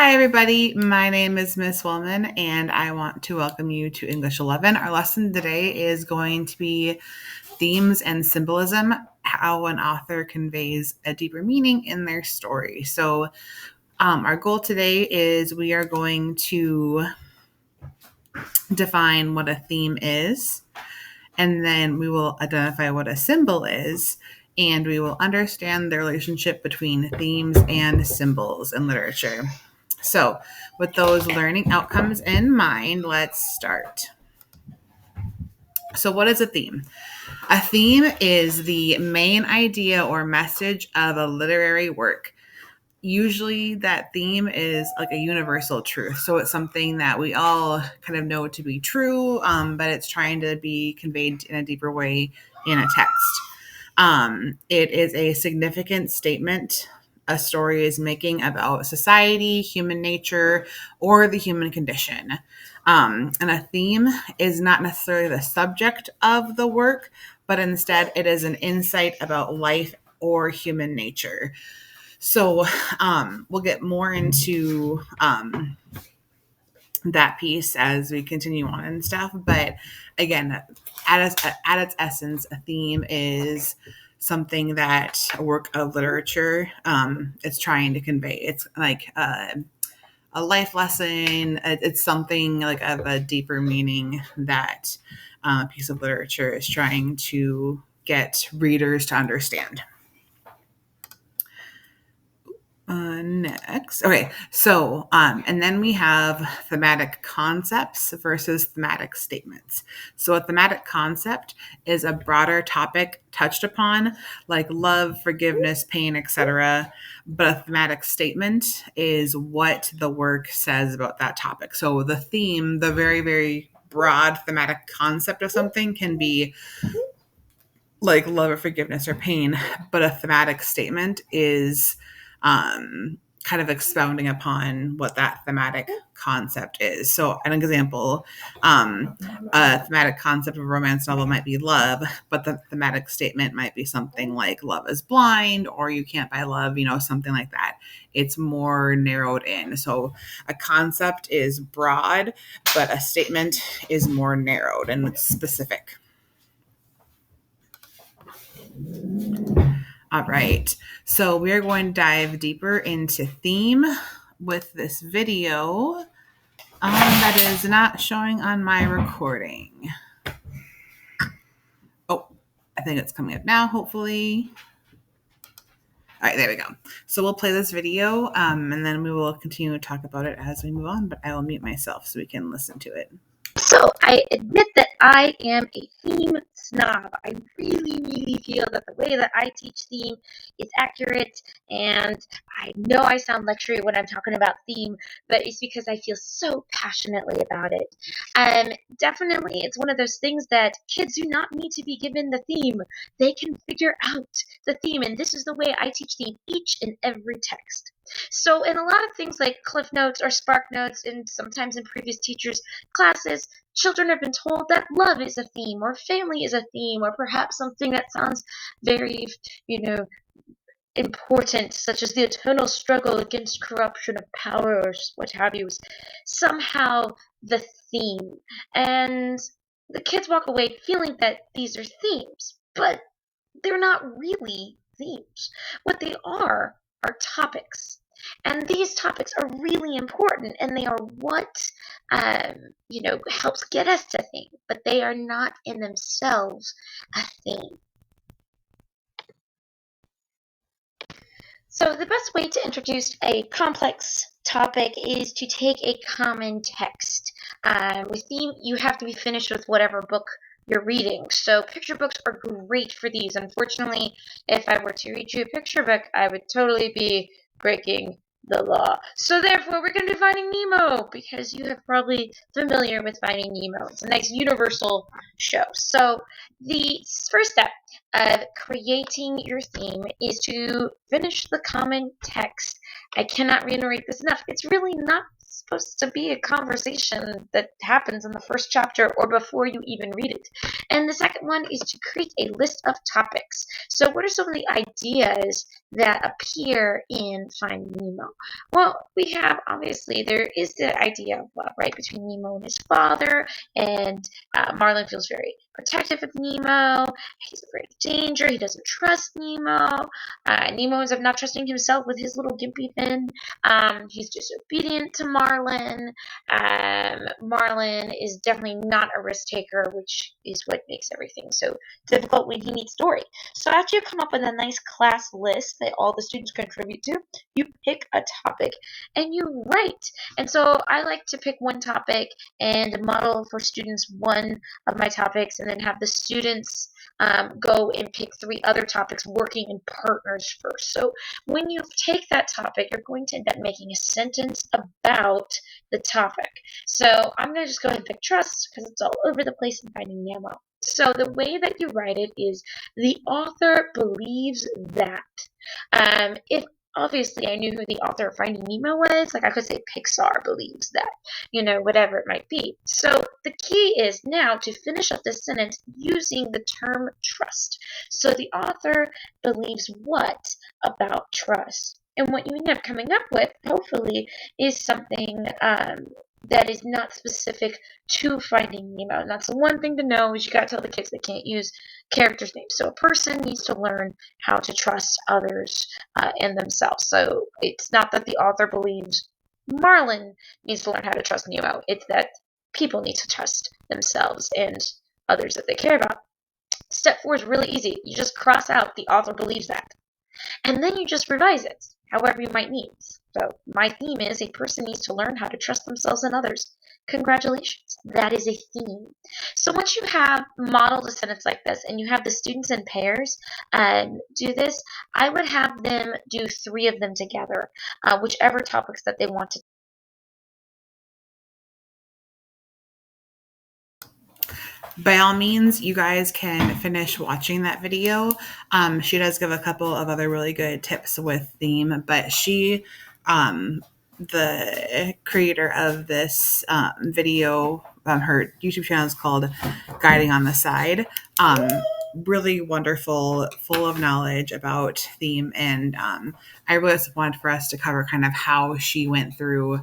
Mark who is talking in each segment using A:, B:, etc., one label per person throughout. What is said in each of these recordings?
A: Hi, everybody. My name is Miss Wellman, and I want to welcome you to English 11. Our lesson today is going to be themes and symbolism, how an author conveys a deeper meaning in their story. So, our goal today is we are going to define what a theme is, and then we will identify what a symbol is, and we will understand the relationship between themes and symbols in literature. So, with those learning outcomes in mind, let's start. So, what is a theme? A theme is the main idea or message of a literary work. Usually, that theme is like a universal truth. So, it's something that we all kind of know to be true, but it's trying to be conveyed in a deeper way in a text. It is a significant statement a story is making about society, human nature, or the human condition. And a theme is not necessarily the subject of the work, but instead it is an insight about life or human nature. So we'll get more into that piece as we continue on and stuff. But again, at its essence, a theme is something that a work of literature is trying to convey. It's like a life lesson. It's something like of a deeper meaning that a piece of literature is trying to get readers to understand. Next. Okay. So, and then we have thematic concepts versus thematic statements. So a thematic concept is a broader topic touched upon, like love, forgiveness, pain, etc. But a thematic statement is what the work says about that topic. So the theme, the very, very broad thematic concept of something can be like love or forgiveness or pain, but a thematic statement is kind of expounding upon what that thematic concept is. So, an example, a thematic concept of a romance novel might be love, but the thematic statement might be something like love is blind or you can't buy love, something like that. It's more narrowed in. So, a concept is broad, but a statement is more narrowed and it's specific. All right, so we're going to dive deeper into theme with this video that is not showing on my recording. Oh, I think it's coming up now, hopefully. All right, there we go. So we'll play this video and then we will continue to talk about it as we move on, but I will mute myself so we can listen to it.
B: So I admit that I am a theme snob. I really feel that the way that I teach theme is accurate, and I know I sound lectury when I'm talking about theme, but it's because I feel so passionately about it. Definitely, it's one of those things that kids do not need to be given the theme. They can figure out the theme, and this is the way I teach theme each and every text. So in a lot of things like Cliff Notes or Spark Notes, and sometimes in previous teachers' classes, children have been told that love is a theme, or family is a theme, or perhaps something that sounds very, important, such as the eternal struggle against corruption of power, or what have you, is somehow the theme. And the kids walk away feeling that these are themes, but they're not really themes. What they are topics. And these topics are really important, and they are what helps get us to think, but they are not in themselves a theme. So the best way to introduce a complex topic is to take a common text. With theme, you have to be finished with whatever book you're reading. So picture books are great for these. Unfortunately, if I were to read you a picture book, I would totally be breaking the law. So therefore, we're going to do Finding Nemo, because you have probably familiar with Finding Nemo. It's a nice universal show. So the first step of creating your theme is to finish the common text. I cannot reiterate this enough. It's really not supposed to be a conversation that happens in the first chapter or before you even read it. And the second one is to create a list of topics. So, what are some of the ideas that appear in Finding Nemo? Well, we have obviously there is the idea of love, right, between Nemo and his father, and Marlin feels very protective of Nemo. He's afraid of danger. He doesn't trust Nemo. Nemo ends up not trusting himself with his little gimpy fin. He's disobedient to Marlin. Marlin is definitely not a risk taker, which is what makes everything so difficult when he meets Dory. So after you come up with a nice class list that all the students contribute to, you pick a topic and you write. And so I like to pick one topic and model for students one of my topics, and then have the students go and pick three other topics working in partners first. So when you take that topic, you're going to end up making a sentence about the topic. So I'm going to just go ahead and pick trust because it's all over the place in Finding Nemo. So the way that you write it is the author believes that. If obviously I knew who the author of Finding Nemo was, like I could say Pixar believes that, whatever it might be. So the key is now to finish up this sentence using the term trust. So the author believes what about trust? And what you end up coming up with, hopefully, is something that is not specific to Finding Nemo. And that's the one thing to know is you got to tell the kids they can't use characters' names. So a person needs to learn how to trust others and themselves. So it's not that the author believes Marlin needs to learn how to trust Nemo. It's that people need to trust themselves and others that they care about. Step 4 is really easy. You just cross out the author believes that. And then you just revise it however you might need. So my theme is a person needs to learn how to trust themselves and others. Congratulations, that is a theme. So once you have modeled a sentence like this and you have the students in pairs do this, I would have them do 3 of them together, whichever topics that they want to.
A: By all means, you guys can finish watching that video. She does give a couple of other really good tips with theme, but she, the creator of this video, her YouTube channel is called Guiding on the Side. Really wonderful, full of knowledge about theme, and I really just wanted for us to cover kind of how she went through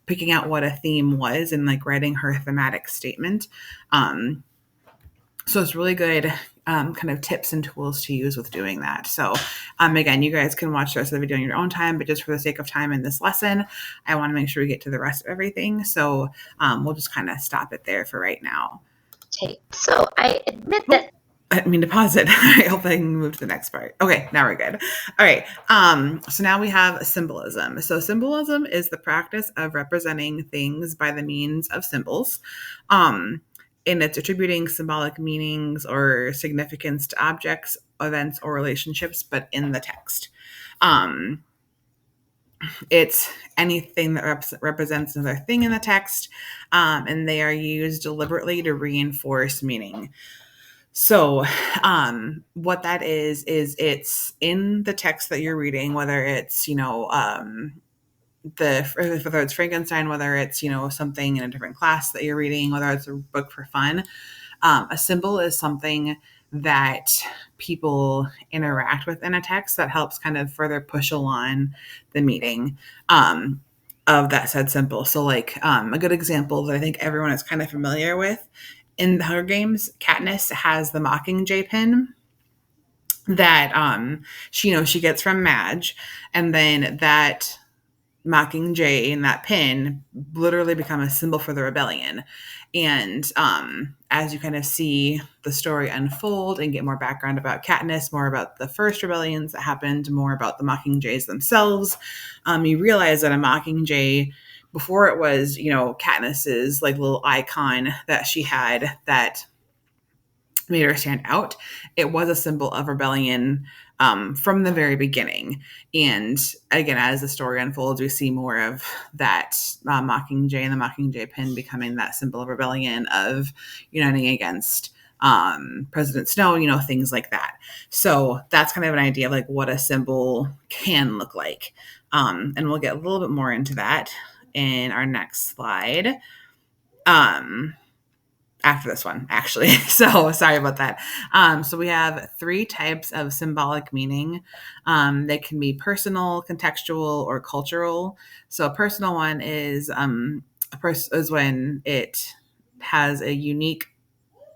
A: picking out what a theme was and like writing her thematic statement. So it's really good kind of tips and tools to use with doing that. So again, you guys can watch the rest of the video in your own time, but just for the sake of time in this lesson, I want to make sure we get to the rest of everything. So we'll just kind of stop it there for right now.
B: Okay, so I admit that.
A: I mean to pause it. I hope I can move to the next part. Okay, now we're good. All right. So now we have symbolism. So symbolism is the practice of representing things by the means of symbols. And it's attributing symbolic meanings or significance to objects, events, or relationships, but in the text. It's anything that represents another thing in the text, and they are used deliberately to reinforce meaning. So, what that is it's in the text that you're reading, whether it's, whether it's Frankenstein, whether it's, something in a different class that you're reading, whether it's a book for fun. A symbol is something that people interact with in a text that helps kind of further push along the meaning of that said symbol. So like a good example that I think everyone is kind of familiar with in the Hunger Games, Katniss has the Mockingjay pin that she gets from Madge, and then that Mockingjay and that pin literally become a symbol for the rebellion. And as you kind of see the story unfold and get more background about Katniss, more about the first rebellions that happened, more about the Mockingjays themselves, you realize that a Mockingjay, before it was, Katniss's like little icon that she had that made her stand out, it was a symbol of rebellion from the very beginning. And again, as the story unfolds, we see more of that Mockingjay and the Mockingjay pin becoming that symbol of rebellion, of uniting against President Snow, things like that. So that's kind of an idea of like what a symbol can look like. And we'll get a little bit more into that in our next slide. After this one, actually. So sorry about that. So we have 3 types of symbolic meaning. They can be personal, contextual, or cultural. So a personal one is is when it has a unique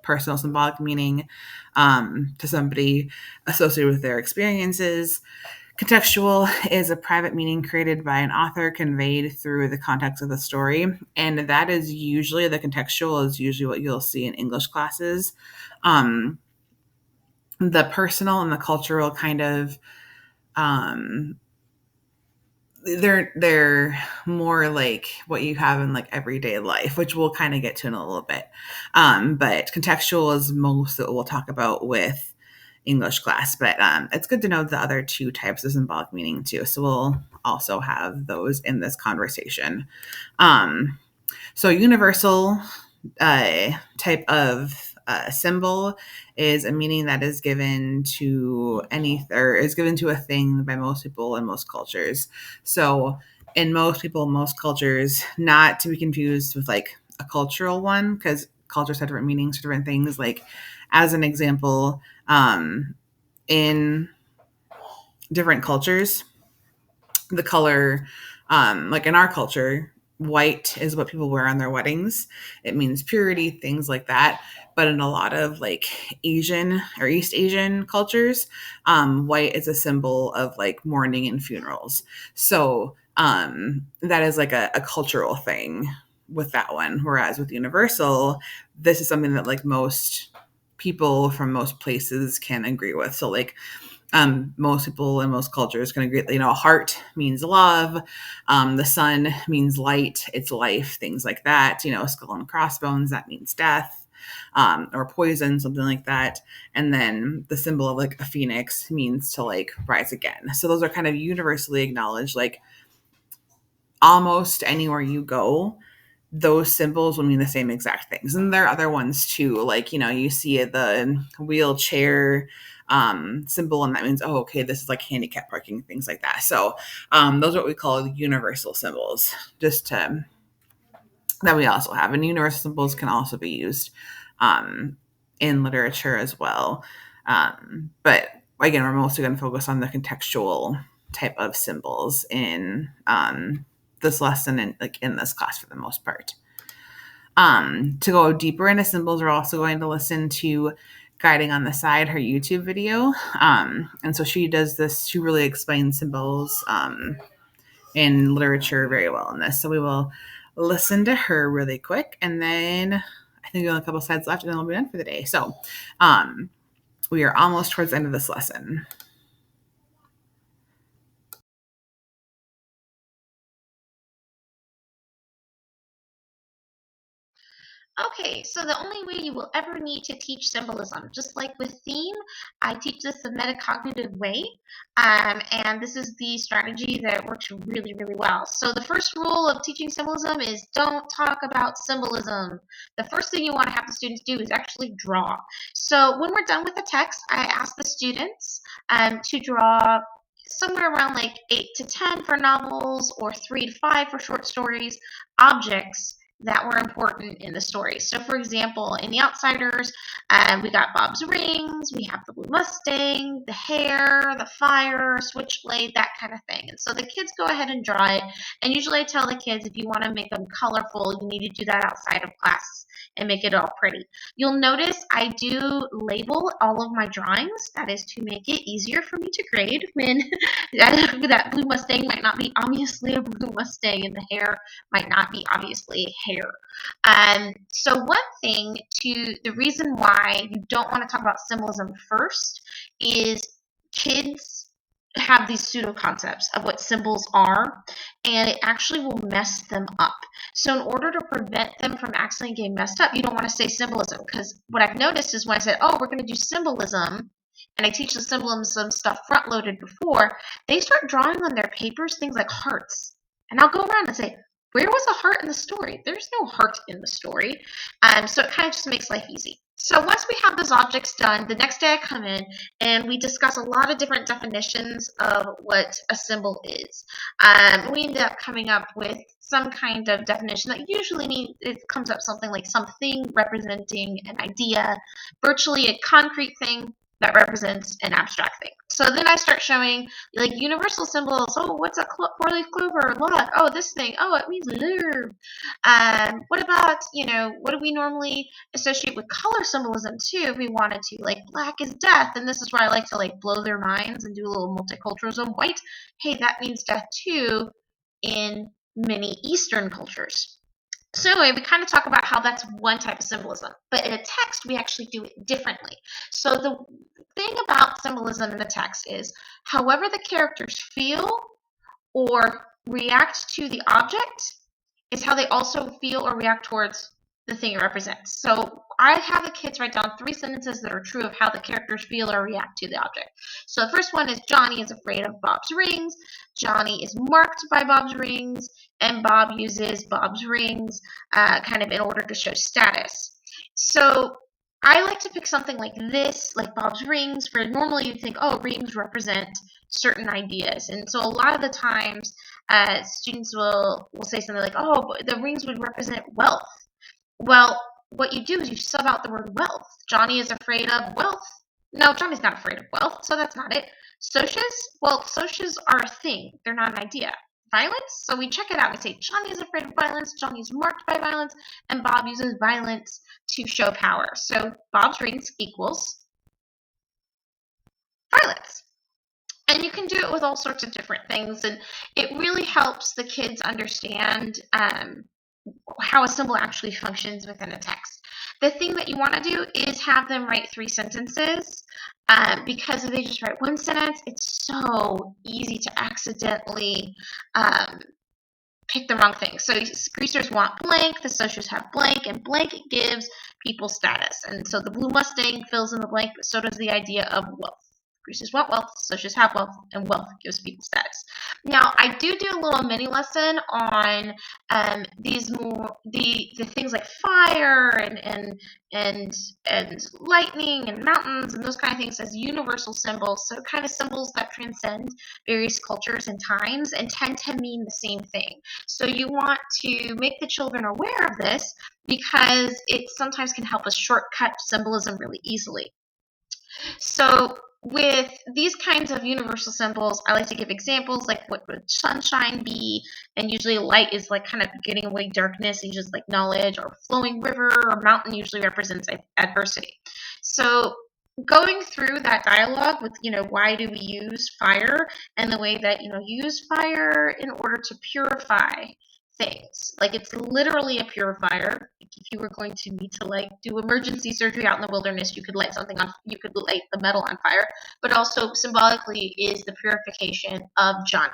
A: personal symbolic meaning to somebody associated with their experiences. Contextual is a private meaning created by an author conveyed through the context of the story. And that is usually, the contextual is usually what you'll see in English classes. The personal and the cultural kind of, they're more like what you have in like everyday life, which we'll kind of get to in a little bit. But contextual is most that we'll talk about with English class, but it's good to know the other 2 types of symbolic meaning too. So we'll also have those in this conversation. So universal type of symbol is a meaning that is given to a thing by most people in most cultures. So in most cultures, not to be confused with like a cultural one, because cultures have different meanings for different things. Like as an example, in different cultures, the color, like in our culture, white is what people wear on their weddings. It means purity, things like that. But in a lot of like Asian or East Asian cultures, white is a symbol of like mourning and funerals. So that is like a cultural thing with that one. Whereas with universal, this is something that like most people from most places can agree with. So like most people in most cultures can agree, heart means love. The sun means light, it's life, things like that. Skull and crossbones, that means death, or poison, something like that. And then the symbol of like a phoenix means to like rise again. So those are kind of universally acknowledged, like almost anywhere you go, those symbols will mean the same exact things. And there are other ones too, like, you see the wheelchair symbol, and that means, oh, okay, this is like handicap parking, things like that. So those are what we call universal symbols, that we also have. And universal symbols can also be used in literature as well. But again, we're mostly going to focus on the contextual type of symbols in this lesson and like in this class for the most part. To go deeper into symbols, we're also going to listen to Guiding on the Side, her YouTube video. And so she does this, she really explains symbols in literature very well in this. So we will listen to her really quick, and then I think we have a couple slides left, and then we'll be done for the day. So we are almost towards the end of this lesson.
B: Okay, so the only way you will ever need to teach symbolism, just like with theme, I teach this the metacognitive way, and this is the strategy that works really, really well. So the first rule of teaching symbolism is don't talk about symbolism. The first thing you want to have the students do is actually draw. So when we're done with the text, I ask the students to draw somewhere around like 8 to 10 for novels or 3 to 5 for short stories, objects that were important in the story. So, for example, in The Outsiders, we got Bob's rings, we have the blue Mustang, the hair, the fire, switchblade, that kind of thing. And so the kids go ahead and draw it. And usually I tell the kids if you want to make them colorful, you need to do that outside of class and make it all pretty. You'll notice I do label all of my drawings. That is to make it easier for me to grade when that blue Mustang might not be obviously a blue Mustang and the hair might not be obviously hair. So one thing the reason why you don't want to talk about symbolism first is kids have these pseudo concepts of what symbols are, and it actually will mess them up. So in order to prevent them from accidentally getting messed up, you don't want to say symbolism, because what I've noticed is when I said, oh, we're going to do symbolism, and I teach the symbolism stuff front loaded before, they start drawing on their papers things like hearts. And I'll go around and say, where was a heart in the story? There's no heart in the story. So it kind of just makes life easy. So once we have those objects done, the next day I come in and we discuss a lot of different definitions of what a symbol is. We end up coming up with some kind of definition that usually means it comes up something like something representing an idea, virtually a concrete thing that represents an abstract thing. So then I start showing like universal symbols. Oh, what's a four-leaf clover? Look, oh, this thing. Oh, it means love. What about, what do we normally associate with color symbolism too if we wanted to? Like black is death, and this is where I like to like blow their minds and do a little multiculturalism. White, hey, that means death too in many Eastern cultures. So anyway, we kind of talk about how that's one type of symbolism, but in a text we actually do it differently. So the thing about symbolism in the text is however the characters feel or react to the object is how they also feel or react towards the thing it represents. So I have the kids write down 3 sentences that are true of how the characters feel or react to the object. So the first one is Johnny is afraid of Bob's rings, Johnny is marked by Bob's rings, and Bob uses Bob's rings kind of in order to show status. So I like to pick something like this, like Bob's rings, where normally you'd think, oh, rings represent certain ideas. And so a lot of the times students will say something like, oh, the rings would represent wealth. Well, what you do is you sub out the word wealth. Johnny is afraid of wealth. No, Johnny's not afraid of wealth, so that's not it. Socias? Well, socias are a thing. They're not an idea. Violence? So we check it out. We say Johnny is afraid of violence, Johnny's marked by violence, and Bob uses violence to show power. So Bob's rings equals violence. And you can do it with all sorts of different things, and it really helps the kids understand how a symbol actually functions within a text. The thing that you want to do is have them write 3 sentences, because if they just write 1 sentence, it's so easy to accidentally pick the wrong thing. So greasers want blank, the socials have blank, and blank gives people status. And so the blue Mustang fills in the blank, but so does the idea of wealth. Greasers want wealth, socials have wealth, and wealth gives people status. Now, I do a little mini lesson on these more the things like fire and lightning and mountains and those kind of things as universal symbols. So kind of symbols that transcend various cultures and times and tend to mean the same thing. So you want to make the children aware of this because it sometimes can help us shortcut symbolism really easily. So with these kinds of universal symbols, I like to give examples like what would sunshine be, and usually light is like kind of getting away darkness, and just like knowledge, or flowing river or mountain usually represents adversity. So going through that dialogue with, why do we use fire and the way that, you use fire in order to purify things. Like it's literally a purifier. If you were going to need to like do emergency surgery out in the wilderness, you could light the metal on fire, but also symbolically is the purification of Johnny.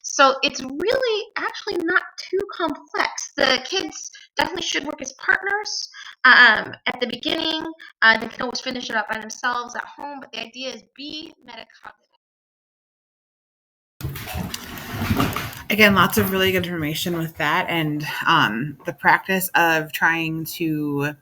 B: So it's really actually not too complex. The kids definitely should work as partners at the beginning. They can always finish it up by themselves at home, but the idea is be metacognitive.
A: Again, lots of really good information with that, and the practice of trying to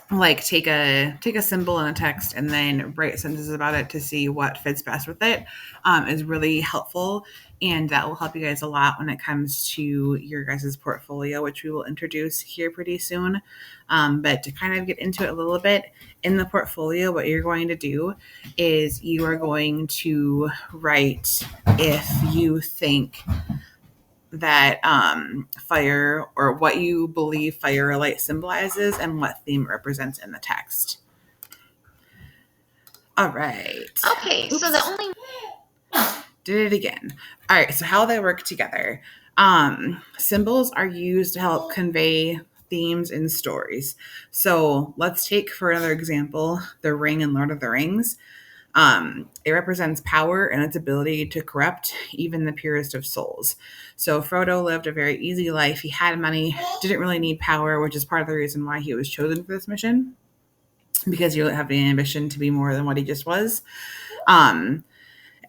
A: like take a symbol in a text and then write sentences about it to see what fits best with it is really helpful, and that will help you guys a lot when it comes to your guys' portfolio, which we will introduce here pretty soon. But to kind of get into it a little bit, in the portfolio, what you're going to do is you are going to write if you think that fire, or what you believe fire or light symbolizes, and what theme it represents in the text. All right.
B: Okay, Oops. So the only
A: did it again. All right, so how they work together. Symbols are used to help convey themes in stories. So let's take, for another example, the ring in Lord of the Rings. It represents power and its ability to corrupt even the purest of souls. So Frodo lived a very easy life. He had money, didn't really need power, which is part of the reason why he was chosen for this mission, because he really have the ambition to be more than what he just was.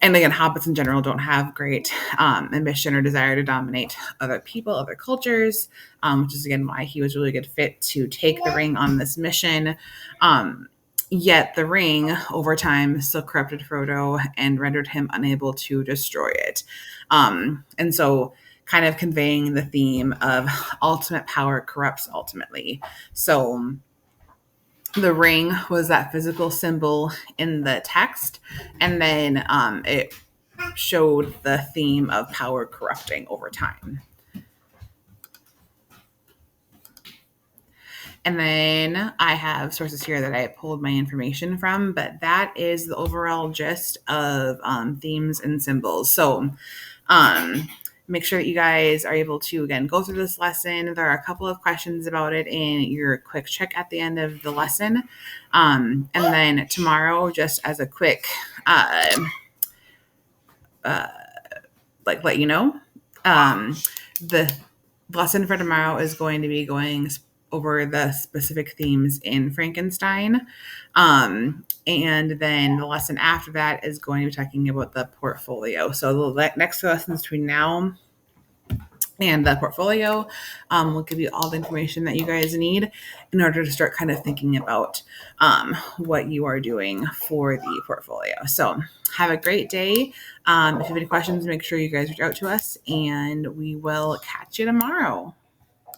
A: And again, hobbits in general don't have great ambition or desire to dominate other people, other cultures, which is again why he was really good fit to take the ring on this mission. Yet the ring, over time, still corrupted Frodo and rendered him unable to destroy it. And so, kind of conveying the theme of ultimate power corrupts ultimately. So, the ring was that physical symbol in the text, and then it showed the theme of power corrupting over time. And then I have sources here that I pulled my information from, but that is the overall gist of themes and symbols. So make sure that you guys are able to, again, go through this lesson. There are a couple of questions about it in your quick check at the end of the lesson. And then tomorrow, just as a quick, let you know, the lesson for tomorrow is going to be going over the specific themes in Frankenstein. And then the lesson after that is going to be talking about the portfolio. So the next lessons between now and the portfolio will give you all the information that you guys need in order to start kind of thinking about what you are doing for the portfolio. So have a great day. If you have any questions, make sure you guys reach out to us, and we will catch you tomorrow.